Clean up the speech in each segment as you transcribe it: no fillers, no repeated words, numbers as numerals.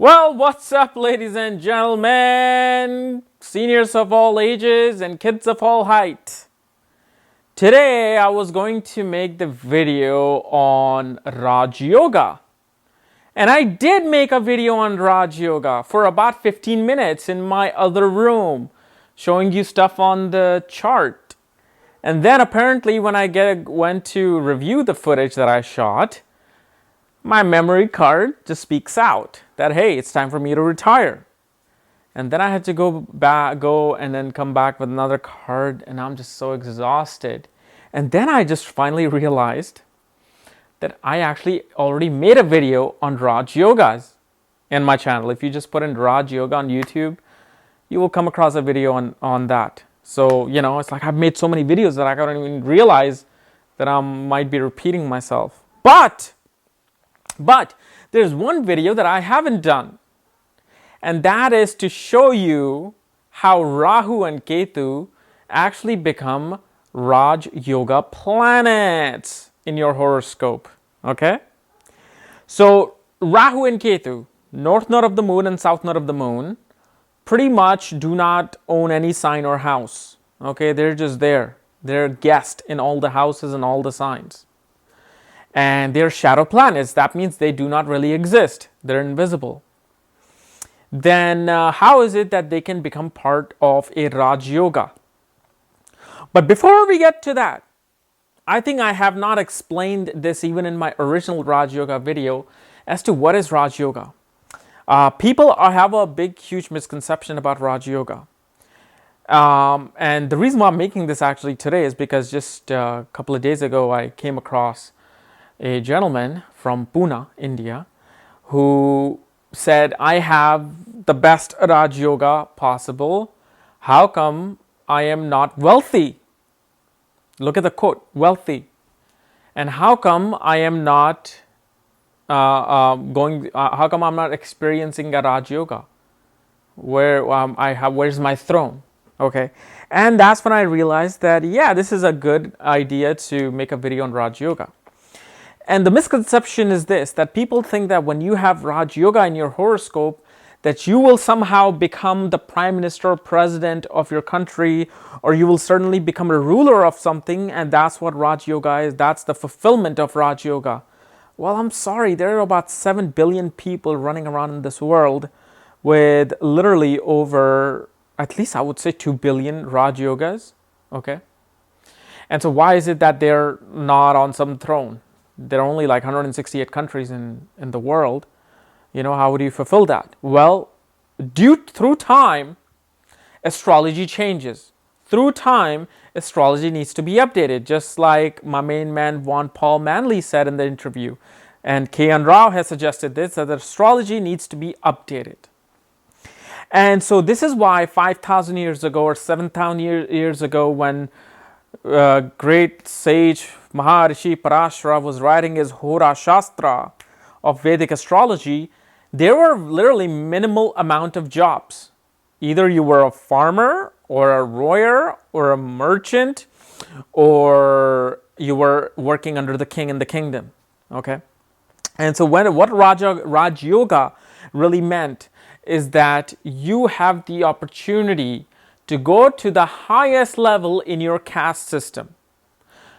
Well, what's up, ladies and gentlemen, seniors of all ages and kids of all height. Today, I was going to make the video on Raj Yoga. And I did make a video on Raj Yoga for about 15 minutes in my other room, showing you stuff on the chart. And then apparently when I went to review the footage that I shot, my memory card just speaks out that, hey, it's time for me to retire. And then I had to go and then come back with another card, and I'm just so exhausted. And then I just finally realized that I actually already made a video on Raj Yoga in my channel. If you just put in Raj Yoga on YouTube, you will come across a video on that. So, it's like I've made so many videos that I don't even realize that I might be repeating myself. But there's one video that I haven't done, and that is to show you how Rahu and Ketu actually become Raj Yoga planets in your horoscope. Okay? So Rahu and Ketu, north node of the moon and south node of the moon, pretty much do not own any sign or house. Okay? They're just there. They're guest in all the houses and all the signs. And they're shadow planets. That means they do not really exist. They're invisible. Then how is it that they can become part of a Raj Yoga? But before we get to that, I think I have not explained this even in my original Raj Yoga video as to what is Raj Yoga. People have a big, huge misconception about Raj Yoga. And the reason why I'm making this actually today is because just a couple of days ago, I came across a gentleman from Pune, India, who said, I have the best Raj Yoga possible. How come I am not wealthy? Look at the quote, wealthy. And how come I am not how come I'm not experiencing a Raj Yoga? Where's my throne? Okay. And that's when I realized that, yeah, this is a good idea to make a video on Raj Yoga. And the misconception is this, that people think that when you have Raj Yoga in your horoscope, that you will somehow become the Prime Minister or President of your country, or you will certainly become a ruler of something, and that's what Raj Yoga is. That's the fulfillment of Raj Yoga. Well, I'm sorry, there are about 7 billion people running around in this world with literally over, at least I would say 2 billion Raj Yogas, okay? And so why is it that they're not on some throne? There are only like 168 countries in the world. How would you fulfill that? Well, through time, astrology changes. Through time, astrology needs to be updated, just like my main man, Paul Manley, said in the interview. And K.N. Rao has suggested this, that astrology needs to be updated. And so this is why 5,000 years ago or 7,000 years ago, when great sage Maha Rishi Prashara was writing his Hora Shastra of Vedic Astrology, there were literally minimal amount of jobs. Either you were a farmer or a lawyer or a merchant, or you were working under the king in the kingdom. Okay? And so what Raj Yoga really meant is that you have the opportunity to go to the highest level in your caste system.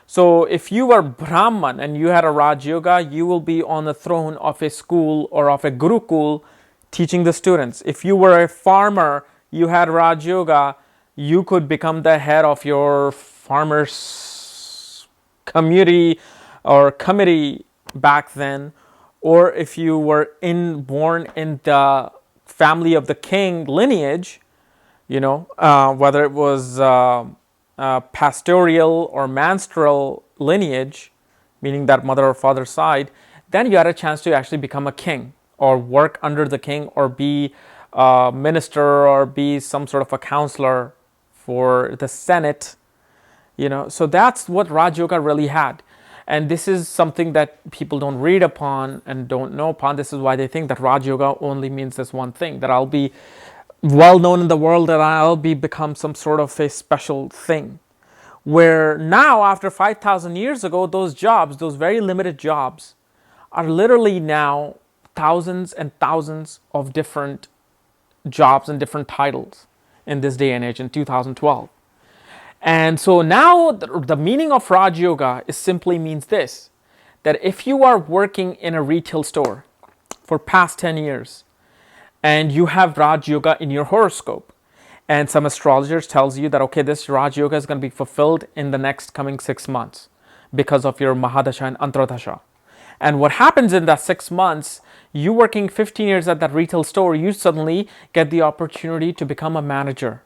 So if you were Brahman and you had a Raj Yoga, you will be on the throne of a school or of a Gurukul teaching the students. If you were a farmer, you had Raj Yoga, you could become the head of your farmers community or committee back then. Or if you were born in the family of the king lineage, whether it was pastoral or menstrual lineage, meaning that mother or father side, then you had a chance to actually become a king or work under the king or be a minister or be some sort of a counselor for the Senate. So that's what Raj Yoga really had. And this is something that people don't read upon and don't know upon. This is why they think that Raj Yoga only means this one thing, that I'll be well known in the world, that I'll become some sort of a special thing. Where now, after 5,000 years ago, those jobs, those very limited jobs, are literally now thousands and thousands of different jobs and different titles in this day and age in 2012. And so now the meaning of Raj Yoga is simply means this, that if you are working in a retail store for past 10 years and you have Raj Yoga in your horoscope, and some astrologers tells you that, okay, this Raj Yoga is going to be fulfilled in the next coming 6 months because of your Mahadasha and Antradasha. And what happens in that 6 months, you working 15 years at that retail store, you suddenly get the opportunity to become a manager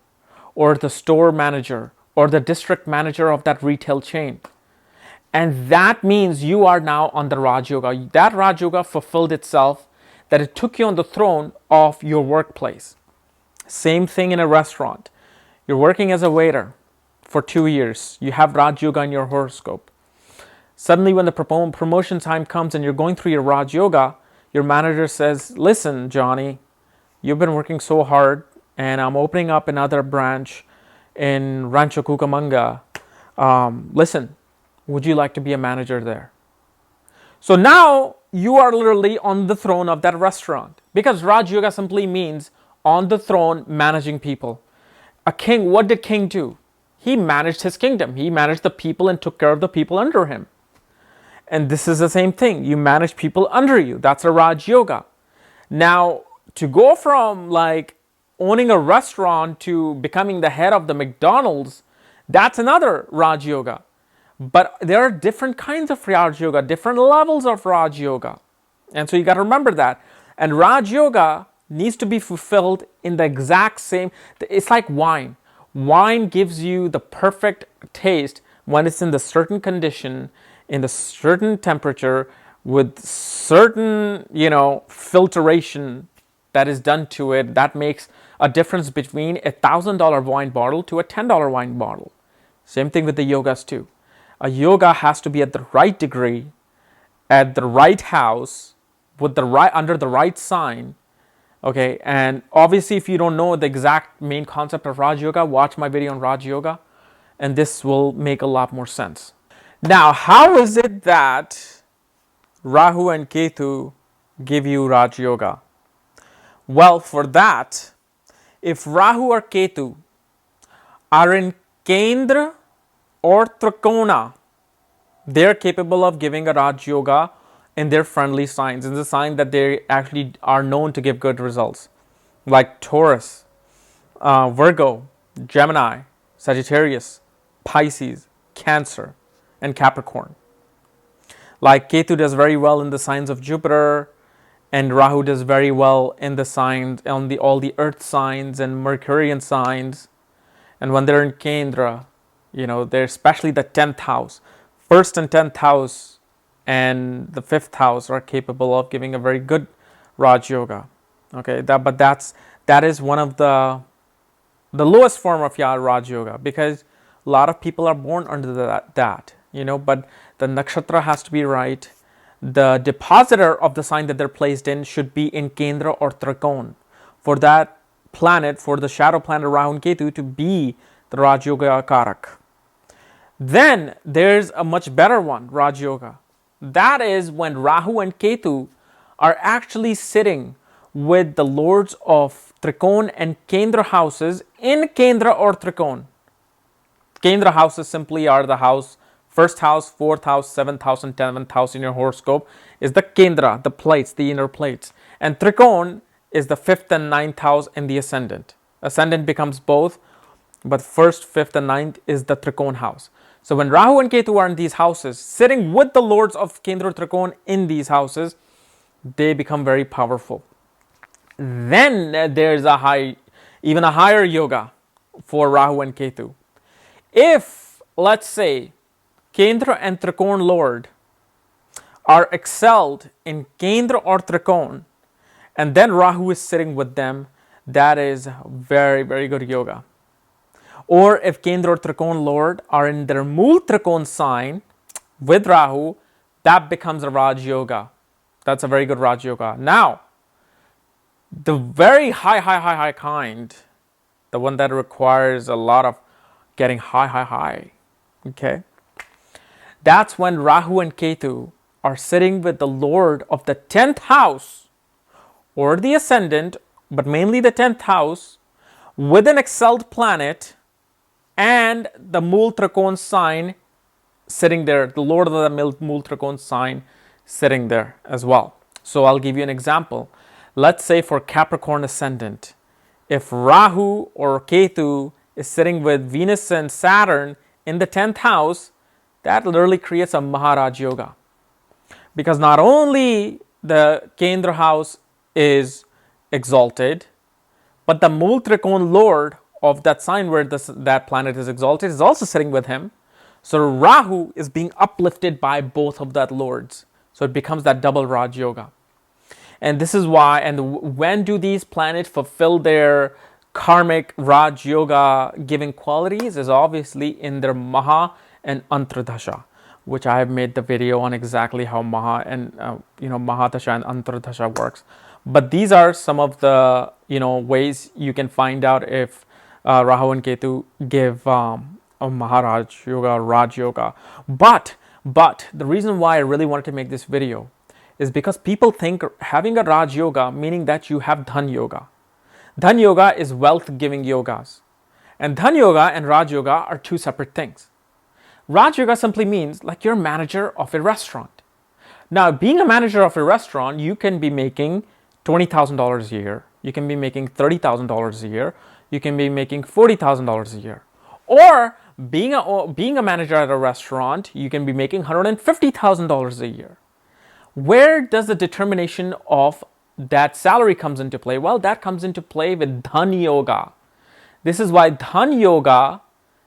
or the store manager or the district manager of that retail chain. And that means you are now on the Raj Yoga. That Raj Yoga fulfilled itself, that it took you on the throne of your workplace. Same thing in a restaurant. You're working as a waiter for 2 years. You have Raj Yoga in your horoscope. Suddenly when the promotion time comes and you're going through your Raj Yoga, your manager says, listen, Johnny, you've been working so hard and I'm opening up another branch in Rancho Cucamonga. Listen, would you like to be a manager there? So now you are literally on the throne of that restaurant, because Raj Yoga simply means on the throne managing people. A king, what did king do? He managed his kingdom. He managed the people and took care of the people under him. And this is the same thing. You manage people under you. That's a Raj Yoga. Now, to go from like owning a restaurant to becoming the head of the McDonald's, that's another Raj Yoga. But there are different kinds of Raj Yoga, different levels of Raj Yoga. And so you got to remember that. And Raj Yoga needs to be fulfilled in the exact same, it's like wine. Wine gives you the perfect taste when it's in the certain condition, in the certain temperature, with certain, filtration that is done to it. That makes a difference between $1,000 wine bottle to a $10 wine bottle. Same thing with the yogas too. A yoga has to be at the right degree, at the right house, with the right, under the right sign. Okay, and obviously if you don't know the exact main concept of Raj Yoga, watch my video on Raj Yoga, and this will make a lot more sense. Now, how is it that Rahu and Ketu give you Raj Yoga? Well, for that, if Rahu or Ketu are in Kendra or Trikona, they're capable of giving a Raj Yoga in their friendly signs, in the sign that they actually are known to give good results, like Taurus, Virgo, Gemini, Sagittarius, Pisces, Cancer, and Capricorn. Like Ketu does very well in the signs of Jupiter, and Rahu does very well in the signs, on all the earth signs and Mercurian signs. And when they're in Kendra, they're especially the 10th house. 1st and 10th house and the 5th house are capable of giving a very good Raj Yoga. Okay, that is one of the lowest form of Raj Yoga, because a lot of people are born under that, but the nakshatra has to be right. The depositor of the sign that they're placed in should be in Kendra or Trikona for that planet, for the shadow planet Rahu and Ketu to be the Raj Yoga Karak. Then there's a much better one, Raj Yoga. That is when Rahu and Ketu are actually sitting with the lords of Trikona and Kendra houses in Kendra or Trikona. Kendra houses simply are the house, 1st house, 4th house, 7th house, and 10th house in your horoscope is the Kendra, the plates, the inner plates. And Trikona is the 5th and 9th house in the ascendant. Ascendant becomes both, but 1st, 5th, and 9th is the Trikona house. So when Rahu and Ketu are in these houses, sitting with the lords of Kendra Trikona in these houses, they become very powerful. Then there's even a higher yoga for Rahu and Ketu. If, let's say, Kendra and Trikona Lord are excelled in Kendra or Trikona, and then Rahu is sitting with them, that is very, very good yoga. Or if Kendra or Trikona Lord are in their Mool Trikona sign with Rahu, that becomes a Raj Yoga. That's a very good Raj Yoga. Now, the very high kind, the one that requires a lot of getting high, okay? That's when Rahu and Ketu are sitting with the Lord of the 10th house or the ascendant, but mainly the 10th house, with an excelled planet and the Mool Trikon sign sitting there, the Lord of the Mool Trikon sign sitting there as well. So I'll give you an example. Let's say for Capricorn ascendant, if Rahu or Ketu is sitting with Venus and Saturn in the 10th house, that literally creates a Maharaj Yoga. Because not only the Kendra house is exalted, but the Mool Trikon Lord of that sign where that planet is exalted is also sitting with him. So Rahu is being uplifted by both of that lords. So it becomes that double Raj Yoga. And this is why, and when do these planets fulfill their karmic Raj Yoga giving qualities is obviously in their Maha and Antradasha, which I have made the video on exactly how Maha and Mahadasha and Antradasha works. But these are some of the ways you can find out if Rahu and Ketu give a Maharaj Yoga or Raj Yoga. But the reason why I really wanted to make this video is because people think having a Raj Yoga meaning that you have Dhan Yoga. Dhan Yoga is wealth giving yogas. And Dhan Yoga and Raj Yoga are two separate things. Raj Yoga simply means like you're a manager of a restaurant. Now, being a manager of a restaurant, you can be making $20,000 a year. You can be making $30,000 a year. You can be making $40,000 a year. Or being a manager at a restaurant, you can be making $150,000 a year. Where does the determination of that salary comes into play? Well, that comes into play with Dhan Yoga. This is why Dhan Yoga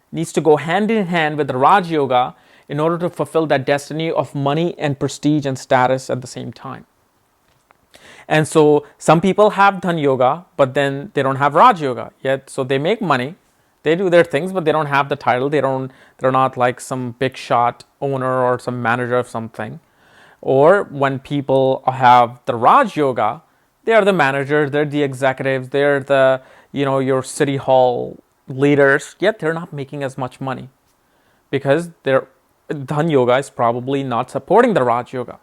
needs to go hand in hand with the Raj Yoga in order to fulfill that destiny of money and prestige and status at the same time. And so some people have Dhan Yoga, but then they don't have Raj Yoga yet. So they make money, they do their things, but they don't have the title. They're not like some big shot owner or some manager of something. Or when people have the Raj Yoga, they are the managers, they're the executives, they're the, your city hall leaders, yet they're not making as much money because their Dhan Yoga is probably not supporting the Raj Yoga.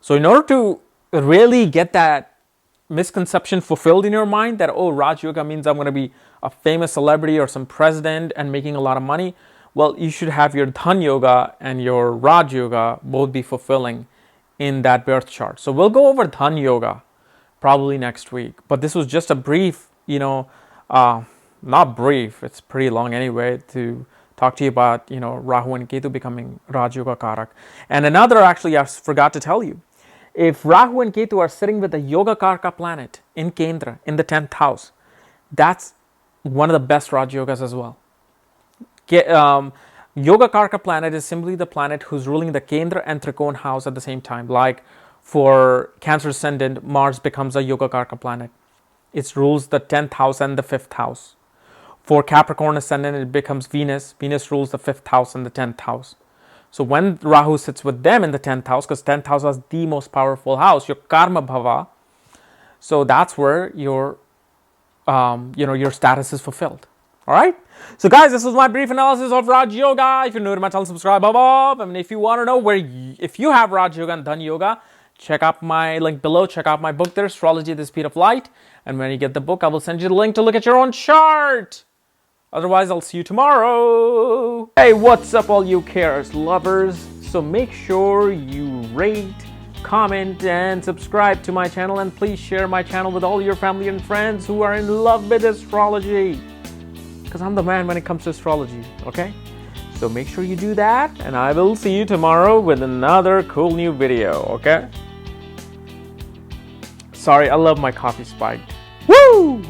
So in order to really get that misconception fulfilled in your mind that, oh, Raj Yoga means I'm going to be a famous celebrity or some president and making a lot of money, well, you should have your Dhan Yoga and your Raj Yoga both be fulfilling in that birth chart. So we'll go over Dhan Yoga probably next week. But this was just a brief, not brief, it's pretty long anyway, to talk to you about, Rahu and Ketu becoming Raj Yoga Karak. And another, actually, I forgot to tell you, if Rahu and Ketu are sitting with the Yoga Karka planet in Kendra, in the 10th house, that's one of the best Raj Yogas as well. Yoga Karka planet is simply the planet who's ruling the Kendra and Trikon house at the same time. Like for Cancer ascendant, Mars becomes a Yoga Karka planet. It rules the 10th house and the 5th house. For Capricorn ascendant, it becomes Venus. Venus rules the 5th house and the 10th house. So when Rahu sits with them in the 10th house, because 10th house is the most powerful house, your karma bhava, so that's where your status is fulfilled. All right. So guys, this was my brief analysis of Raj Yoga. If you're new to my channel, subscribe above. And if you want to know if you have Raj Yoga and Dhan Yoga, check out my link below. Check out my book there, Astrology at the Speed of Light. And when you get the book, I will send you the link to look at your own chart. Otherwise, I'll see you tomorrow. Hey, what's up, all you chaos lovers? So make sure you rate, comment, and subscribe to my channel. And please share my channel with all your family and friends who are in love with astrology. Because I'm the man when it comes to astrology, okay? So make sure you do that, and I will see you tomorrow with another cool new video, okay? Sorry, I love my coffee spiked. Woo!